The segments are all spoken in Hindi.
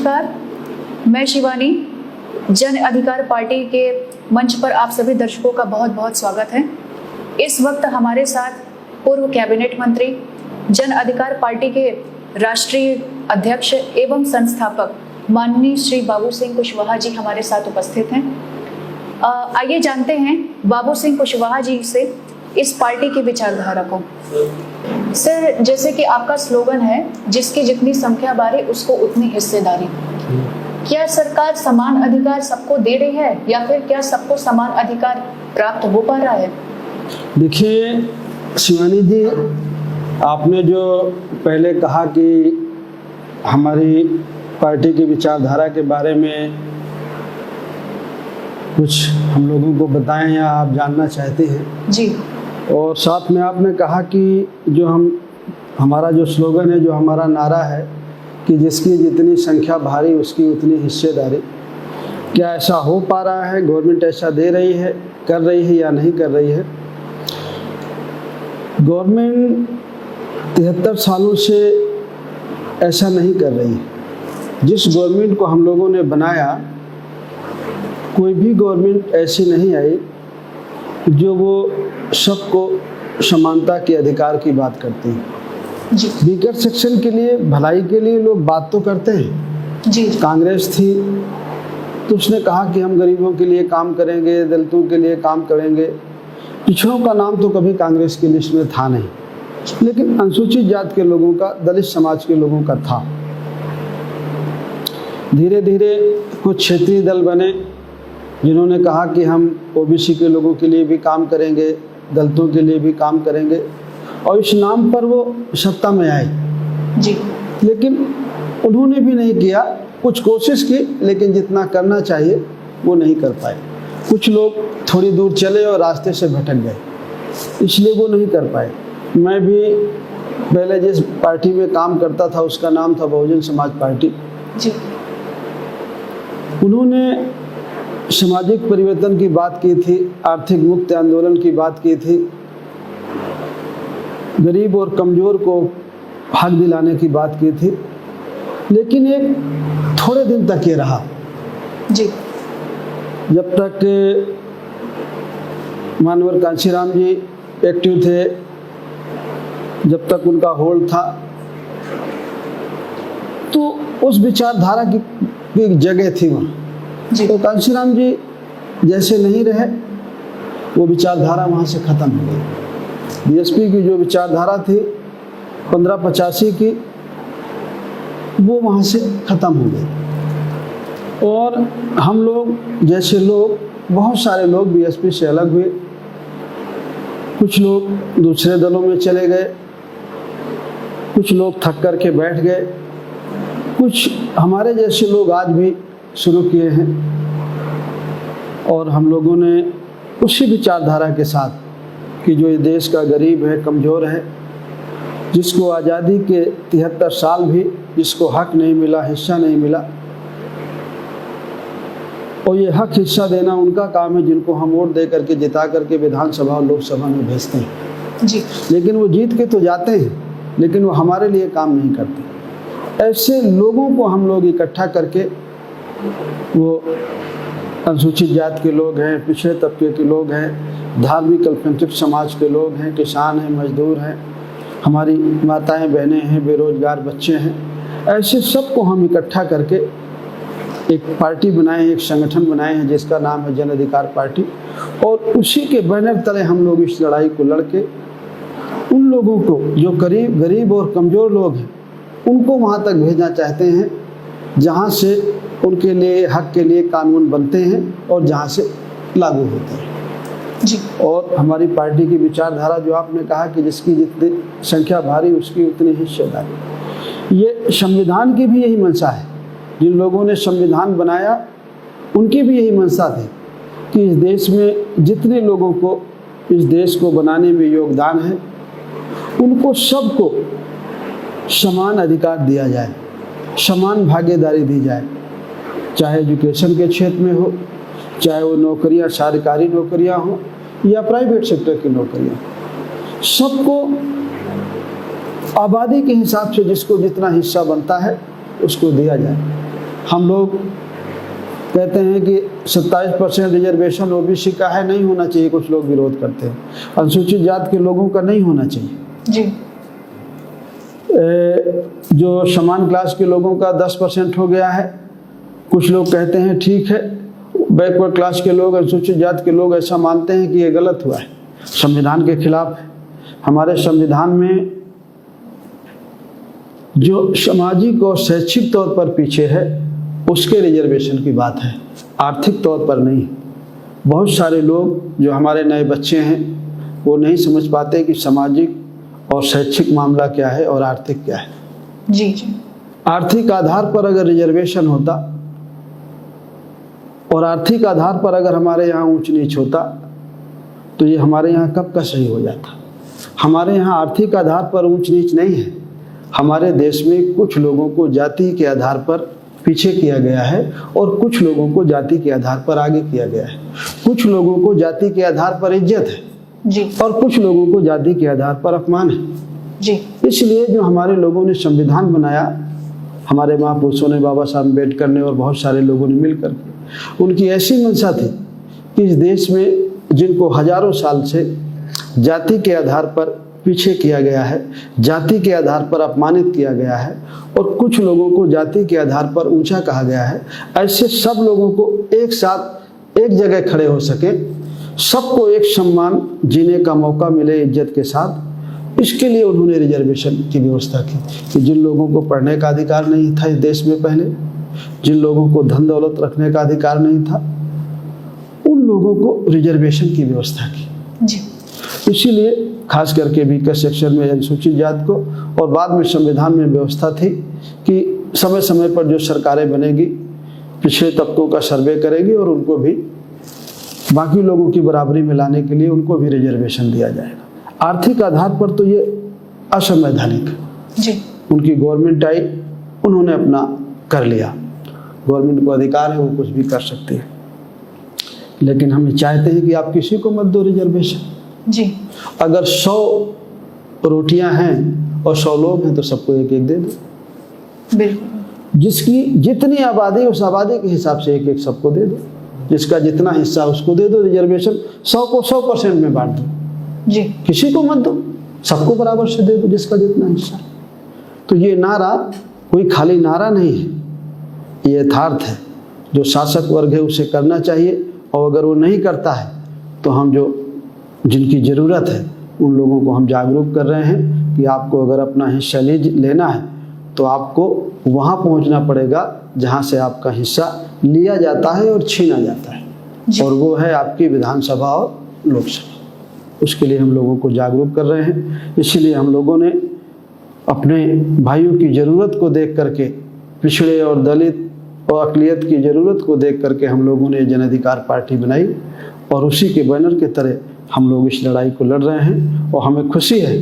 नमस्कार, मैं शिवानी। जन अधिकार पार्टी के मंच पर आप सभी दर्शकों का बहुत बहुत स्वागत है। इस वक्त हमारे साथ पूर्व कैबिनेट मंत्री, जन अधिकार पार्टी के राष्ट्रीय अध्यक्ष एवं संस्थापक माननीय श्री बाबू सिंह कुशवाहा जी हमारे साथ उपस्थित हैं। आइए जानते हैं बाबू सिंह कुशवाहा जी से इस पार्टी की विचारधारा को। सर, जैसे कि आपका स्लोगन है, जिसकी जितनी संख्या बारी उसको उतनी हिस्सेदारी। क्या सरकार समान अधिकार सबको दे रही है या फिर क्या सबको समान अधिकार प्राप्त हो पा रहा है? देखिए शिवानी जी, आपने जो पहले कहा कि हमारी पार्टी की विचारधारा के बारे में कुछ हम लोगों को बताएं या आप जानना चाहते हैं जी, और साथ में आपने कहा कि जो हमारा जो स्लोगन है, जो हमारा नारा है कि जिसकी जितनी संख्या भारी उसकी उतनी हिस्सेदारी, क्या ऐसा हो पा रहा है? गवर्नमेंट ऐसा दे रही है, कर रही है या नहीं कर रही है? गवर्नमेंट 73 सालों से ऐसा नहीं कर रही है। जिस गवर्नमेंट को हम लोगों ने बनाया, कोई भी गवर्नमेंट ऐसी नहीं आई जो वो सबको समानता के अधिकार की बात करती है। वीकर सेक्शन के लिए, भलाई के लिए लोग बात तो करते हैं। जी, कांग्रेस थी तो उसने कहा कि हम गरीबों के लिए काम करेंगे, दलितों के लिए काम करेंगे। पिछड़ों का नाम तो कभी कांग्रेस की लिस्ट में था नहीं, लेकिन अनुसूचित जाति के लोगों का, दलित समाज के लोगों का था। धीरे धीरे कुछ क्षेत्रीय दल बने जिन्होंने कहा कि हम ओबीसी के लोगों के लिए भी काम करेंगे, दलितों के लिए भी काम करेंगे, और इस नाम पर वो सत्ता में आए। जी, लेकिन उन्होंने भी नहीं किया। कुछ कोशिश की, लेकिन जितना करना चाहिए वो नहीं कर पाए। कुछ लोग थोड़ी दूर चले और रास्ते से भटक गए, इसलिए वो नहीं कर पाए। मैं भी पहले जिस पार्टी में काम करता था उसका नाम था बहुजन समाज पार्टी। जी, उन्होंने सामाजिक परिवर्तन की बात की थी, आर्थिक मुक्ति आंदोलन की बात की थी, गरीब और कमज़ोर को हक दिलाने की बात की थी, लेकिन एक थोड़े दिन तक ये रहा। जी, जब तक मानवर कांशीराम जी एक्टिव थे, जब तक उनका होल्ड था, तो उस विचारधारा की जगह थी वहाँ। तो कांशीराम जी जैसे नहीं रहे, वो विचारधारा वहाँ से ख़त्म हो गई। बीएसपी की जो विचारधारा थी 1585 की, वो वहाँ से ख़त्म हो गई। और हम लोग जैसे लोग, बहुत सारे लोग बीएसपी से अलग हुए। कुछ लोग दूसरे दलों में चले गए, कुछ लोग थक कर के बैठ गए, कुछ हमारे जैसे लोग आज भी शुरू किए हैं। और हम लोगों ने उसी विचारधारा के साथ कि जो ये देश का गरीब है, कमज़ोर है, जिसको आज़ादी के 73 साल भी जिसको हक नहीं मिला, हिस्सा नहीं मिला, और ये हक हिस्सा देना उनका काम है जिनको हम वोट दे करके, जिता करके विधानसभा और लोकसभा में भेजते हैं। जी, लेकिन वो जीत के तो जाते हैं, लेकिन वो हमारे लिए काम नहीं करते। ऐसे लोगों को हम लोग इकट्ठा करके, वो अनुसूचित जाति के लोग हैं, पिछड़े तबके के लोग हैं, धार्मिक अल्पसंख्यक समाज के लोग हैं, किसान हैं, मजदूर हैं, हमारी माताएं बहनें हैं, बेरोजगार बच्चे हैं, ऐसे सबको हम इकट्ठा करके एक पार्टी बनाए, एक संगठन बनाए हैं जिसका नाम है जन अधिकार पार्टी। और उसी के बैनर तले हम लोग इस लड़ाई को लड़के उन लोगों को जो गरीब और कमज़ोर लोग हैं, उनको वहाँ तक भेजना चाहते हैं जहाँ से उनके लिए, हक के लिए कानून बनते हैं और जहाँ से लागू होते हैं। जी, और हमारी पार्टी की विचारधारा जो आपने कहा कि जिसकी जितनी संख्या भारी उसकी उतनी हिस्सेदारी, ये संविधान की भी यही मंशा है। जिन लोगों ने संविधान बनाया उनकी भी यही मंशा थी कि इस देश में जितने लोगों को इस देश को बनाने में योगदान है, उनको सबको समान अधिकार दिया जाए, समान भागीदारी दी जाए, चाहे एजुकेशन के क्षेत्र में हो, चाहे वो नौकरियां, सरकारी नौकरियां हो या प्राइवेट सेक्टर की नौकरियां, सबको आबादी के हिसाब से जिसको जितना हिस्सा बनता है उसको दिया जाए। हम लोग कहते हैं कि 27% रिजर्वेशन ओबीसी का है, नहीं होना चाहिए, कुछ लोग विरोध करते हैं। अनुसूचित जाति के लोगों का नहीं होना चाहिए जी। जो समान क्लास के लोगों का 10% हो गया है। कुछ लोग कहते हैं ठीक है, बैकवर्ड क्लास के लोग, अनुसूचित जाति के लोग ऐसा मानते हैं कि ये गलत हुआ है, संविधान के खिलाफ है। हमारे संविधान में जो सामाजिक और शैक्षिक तौर पर पीछे है उसके रिजर्वेशन की बात है, आर्थिक तौर पर नहीं। बहुत सारे लोग जो हमारे नए बच्चे हैं वो नहीं समझ पाते कि सामाजिक और शैक्षिक मामला क्या है और आर्थिक क्या है। जी जी। आर्थिक आधार पर अगर रिजर्वेशन होता और आर्थिक आधार पर अगर हमारे यहाँ ऊंच नीच होता तो ये हमारे यहाँ कब का सही हो जाता। हमारे यहाँ आर्थिक आधार पर ऊंच नीच नहीं है। हमारे देश में कुछ लोगों को जाति के आधार पर पीछे किया गया है और कुछ लोगों को जाति के आधार पर आगे किया गया है। कुछ लोगों को जाति के आधार पर इज्जत है जी, और कुछ लोगों को जाति के आधार पर अपमान है जी। इसलिए जो हमारे लोगों ने संविधान बनाया, हमारे महापुरुषों ने, बाबा साहब अम्बेडकर ने और बहुत सारे लोगों ने मिलकर के, उनकी ऐसी मंशा थी कि इस देश में जिनको हजारों साल से जाति के आधार पर पीछे किया गया है, जाति के आधार पर अपमानित किया गया है और कुछ लोगों को जाति के आधार पर ऊंचा कहा गया है, ऐसे सब लोगों को एक साथ एक जगह खड़े हो सके, सबको एक सम्मान जीने का मौका मिले इज्जत के साथ, इसके लिए उन्होंने रिजर्वेशन की व्यवस्था की कि जिन लोगों को पढ़ने का अधिकार नहीं था इस देश में पहले, जिन लोगों को धन दौलत रखने का अधिकार नहीं था, उन लोगों को रिजर्वेशन की व्यवस्था की जी। इसीलिए खास करके बीकर सेक्शन में अनुसूचित जाति को, और बाद में संविधान में व्यवस्था थी कि समय समय पर जो सरकारें बनेगी पिछड़े तबकों का सर्वे करेगी और उनको भी बाकी लोगों की बराबरी में लाने के लिए उनको भी रिजर्वेशन दिया जाएगा। आर्थिक आधार पर तो ये असंवैधानिक जी। उनकी गवर्नमेंट आई, उन्होंने अपना कर लिया, गवर्नमेंट को अधिकार है, वो कुछ भी कर सकती है, लेकिन हम चाहते हैं कि आप किसी को मत दो रिजर्वेशन जी। अगर 100 रोटियां हैं और 100 लोग हैं तो सबको एक एक दे दो। बिल्कुल। जिसकी जितनी आबादी, उस आबादी के हिसाब से एक एक सबको दे दो, जिसका जितना हिस्सा उसको दे दो रिजर्वेशन। 100 को 100% में बांट दो जी। किसी को मत दो, सबको बराबर से दे दो जिसका जितना हिस्सा। तो ये नारा कोई खाली नारा नहीं है, ये यथार्थ है। जो शासक वर्ग है उसे करना चाहिए, और अगर वो नहीं करता है तो हम जो जिनकी ज़रूरत है उन लोगों को हम जागरूक कर रहे हैं कि आपको अगर अपना हिस्सा लेना है तो आपको वहाँ पहुँचना पड़ेगा जहाँ से आपका हिस्सा लिया जाता है और छीना जाता है, और वो है आपकी विधानसभा और लोकसभा। उसके लिए हम लोगों को जागरूक कर रहे हैं। इसीलिए हम लोगों ने अपने भाइयों की ज़रूरत को देख करके, पिछड़े और दलित और अक़लियत की ज़रूरत को देख करके हम लोगों ने जन अधिकार पार्टी बनाई, और उसी के बैनर के तरह हम लोग इस लड़ाई को लड़ रहे हैं। और हमें खुशी है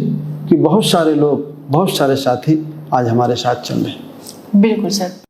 कि बहुत सारे लोग, बहुत सारे साथी आज हमारे साथ चल रहे हैं। बिल्कुल सर।